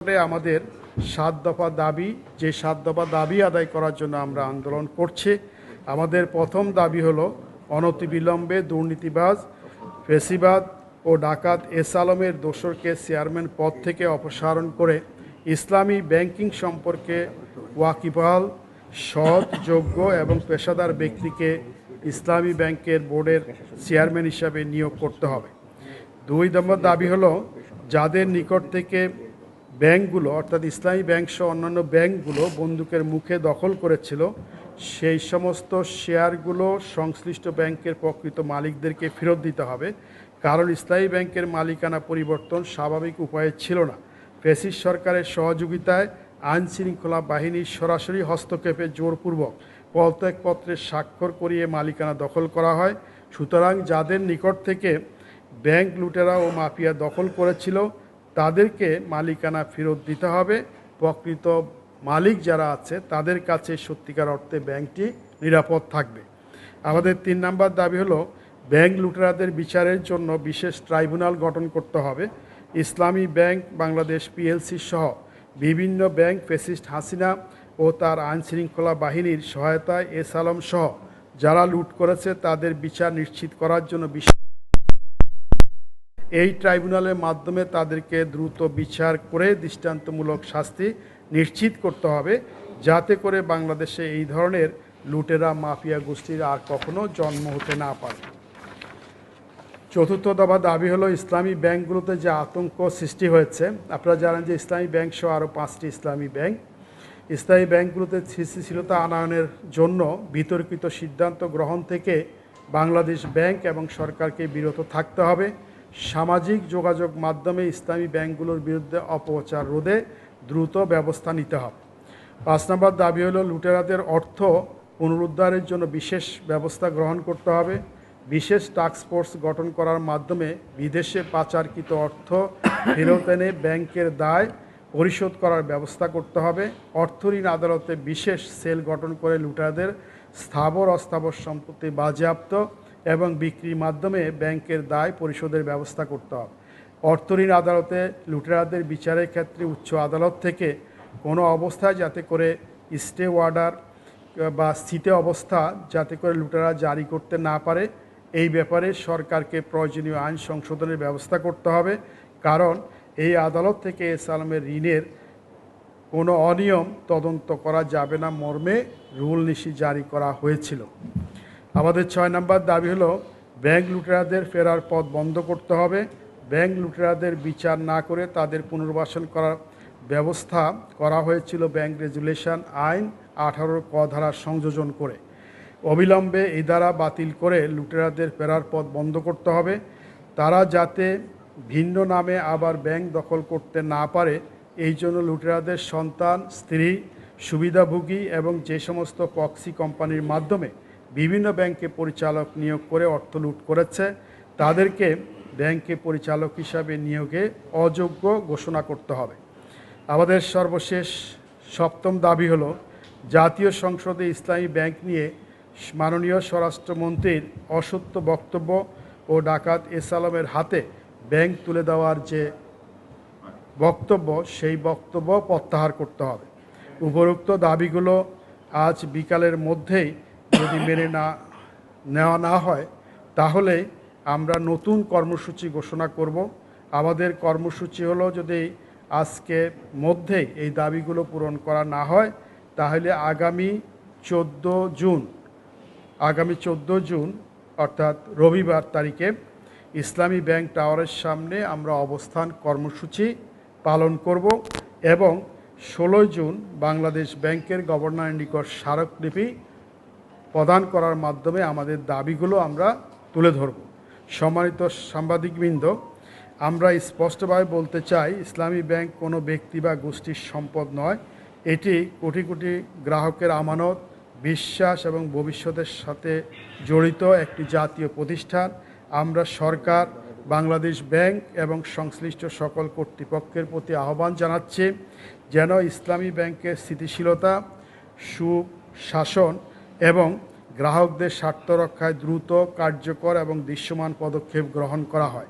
আমাদের ৭ দফা দাবি, যে ৭ দফা দাবি আদায় করার জন্য আমরা আন্দোলন করছি। আমাদের প্রথম দাবি হলো অনতিবিলম্বে দুর্নীতিবাজ, ফেসিবাদ ও ডাকাত এস আলমের দোসরকে চেয়ারম্যান পদ থেকে অপসারণ করে ইসলামী ব্যাংকিং সম্পর্কে ওয়াকিবহাল, সৎ, যোগ্য এবং পেশাদার ব্যক্তিকে ইসলামী ব্যাংকের বোর্ডের চেয়ারম্যান হিসাবে নিয়োগ করতে হবে। ২ নম্বর দাবি হলো যাদের নিকট থেকে ব্যাংকগুলো অর্থাৎ ইসলামী ব্যাংক সহ অন্যান্য ব্যাংকগুলো বন্দুকের মুখে দখল করেছিল, সেই সমস্ত শেয়ারগুলো সংশ্লিষ্ট ব্যাংকের প্রকৃত মালিকদেরকে ফেরত দিতে হবে। কারণ ইসলামী ব্যাংকের মালিকানা পরিবর্তন স্বাভাবিক উপায়ে ছিল না। ফ্যাসিস্ট সরকারের সহযোগিতায় আইনশৃঙ্খলা বাহিনীর সরাসরি হস্তক্ষেপে জোরপূর্বক পদত্যাগপত্রে স্বাক্ষর করিয়ে মালিকানা দখল করা হয়। সুতরাং যাদের নিকট থেকে ব্যাংক লুটেরা ও মাফিয়া দখল করেছিল তাদেরকে মালিকানা ফেরত দিতে হবে। প্রকৃত মালিক যারা আছে তাদের কাছে সত্যিকার অর্থে ব্যাংকটি নিরাপদ থাকবে। আমাদের ৩ নম্বর দাবি হলো ব্যাংক লুটেরাদের বিচারের জন্য বিশেষ ট্রাইব্যুনাল গঠন করতে হবে। ইসলামী ব্যাংক বাংলাদেশ পিএলসি সহ বিভিন্ন ব্যাংক ফ্যাসিস্ট হাসিনা ও তার আইনশৃঙ্খলা বাহিনীর সহায়তায় এস আলম সহ যারা লুট করেছে তাদের বিচার নিশ্চিত করার জন্য এই ট্রাইব্যুনালের মাধ্যমে তাদেরকে দ্রুত বিচার করে দৃষ্টান্তমূলক শাস্তি নিশ্চিত করতে হবে, যাতে করে বাংলাদেশে এই ধরনের লুটেরা মাফিয়া গোষ্ঠীর আর কখনো জন্ম হতে না পারে। ৪র্থ দফা দাবি হলো ইসলামী ব্যাংকগুলোতে যে আতঙ্ক সৃষ্টি হয়েছে, আপনারা জানেন যে ইসলামী ব্যাংক সহ আরও 5টি ইসলামী ব্যাংকগুলোতে স্থিতিশীলতা আনয়নের জন্য বিতর্কিত সিদ্ধান্ত গ্রহণ থেকে বাংলাদেশ ব্যাংক এবং সরকারকে বিরত থাকতে হবে। সামাজিক যোগাযোগ মাধ্যমে ইসলামী ব্যাংকগুলোর বিরুদ্ধে অপপ্রচার রোধে দ্রুত ব্যবস্থা নিতে হবে। ৫ নম্বর দাবি হলো লুটেরাদের অর্থ পুনরুদ্ধারের জন্য বিশেষ ব্যবস্থা গ্রহণ করতে হবে। বিশেষ টাস্কফোর্স গঠন করার মাধ্যমে বিদেশে পাচারকৃত অর্থ ফেরত এনে ব্যাংকের দায় পরিশোধ করার ব্যবস্থা করতে হবে। অর্থ ঋণ আদালতে বিশেষ সেল গঠন করে লুটেরাদের স্থাবর অস্থাবর সম্পত্তি বাজেয়াপ্ত এবং বিক্রির মাধ্যমে ব্যাংকের দায় পরিশোধের ব্যবস্থা করতে হবে। অর্থ ঋণ আদালতে লুটেরাদের বিচারের ক্ষেত্রে উচ্চ আদালত থেকে কোনো অবস্থায় যাতে করে স্টে অর্ডার বা স্থিতি অবস্থা যাতে করে লুটেরা জারি করতে না পারে, এই ব্যাপারে সরকারকে প্রয়োজনীয় আইন সংশোধনের ব্যবস্থা করতে হবে। কারণ এই আদালত থেকে এস আলমের ঋণের কোনো অনিয়ম তদন্ত করা যাবে না মর্মে রুল নিশি জারি করা হয়েছিল। আমাদের ৬ নম্বর দাবি হলো ব্যাংক লুটেরাদের ফেরার পথ বন্ধ করতে হবে। ব্যাংক লুটেরাদের বিচার না করে তাদের পুনর্বাসন করার ব্যবস্থা করা হয়েছিল ব্যাংক রেজুলেশন আইন ১৮ ক ধারা সংযোজন করে। অবিলম্বে এই ধারা বাতিল করে লুটেরাদের ফেরার পথ বন্ধ করতে হবে। তারা যাতে ভিন্ন নামে আবার ব্যাংক দখল করতে না পারে, এই জন্য লুটেরাদের সন্তান, স্ত্রী, সুবিধাভোগী এবং যে সমস্ত প্রক্সি কোম্পানির মাধ্যমে বিভিন্ন ব্যাংকে পরিচালক নিয়োগ করে অর্থ লুট করেছে তাদেরকে ব্যাংকে পরিচালক হিসাবে নিয়োগে অযোগ্য ঘোষণা করতে হবে। আমাদের সর্বশেষ ৭ম দাবি হলো জাতীয় সংসদে ইসলামী ব্যাংক নিয়ে মাননীয় স্বরাষ্ট্রমন্ত্রীর অসত্য বক্তব্য ও ডাকাত এস আলমের হাতে ব্যাংক তুলে দেওয়ার যে বক্তব্য, সেই বক্তব্য প্রত্যাহার করতে হবে। উপরোক্ত দাবিগুলো আজ বিকালের মধ্যেই যদি মেনে নেওয়া না হয় তাহলে আমরা নতুন কর্মসূচি ঘোষণা করব। আমাদের কর্মসূচি হলো যদি আজকে মধ্যেই এই দাবিগুলো পূরণ করা না হয় তাহলে আগামী 14 জুন অর্থাৎ রবিবার তারিখে ইসলামী ব্যাংক টাওয়ারের সামনে আমরা অবস্থান কর্মসূচি পালন করব এবং 16 জুন বাংলাদেশ ব্যাংকের গভর্নরের নিকট স্মারকলিপি প্রদান করার মাধ্যমে আমাদের দাবিগুলো আমরা তুলে ধরব। সম্মানিত সাংবাদিকবৃন্দ, আমরা স্পষ্টভাবে বলতে চাই ইসলামী ব্যাংক কোনো ব্যক্তি বা গোষ্ঠীর সম্পদ নয়। এটি কোটি কোটি গ্রাহকের আমানত, বিশ্বাস এবং ভবিষ্যতের সাথে জড়িত একটি জাতীয় প্রতিষ্ঠান। আমরা সরকার, বাংলাদেশ ব্যাংক এবং সংশ্লিষ্ট সকল কর্তৃপক্ষের প্রতি আহ্বান জানাচ্ছি যেন ইসলামী ব্যাংকের স্থিতিশীলতা, সুশাসন এবং গ্রাহকদের স্বার্থ রক্ষায় দ্রুত, কার্যকর এবং দৃশ্যমান পদক্ষেপ গ্রহণ করা হয়।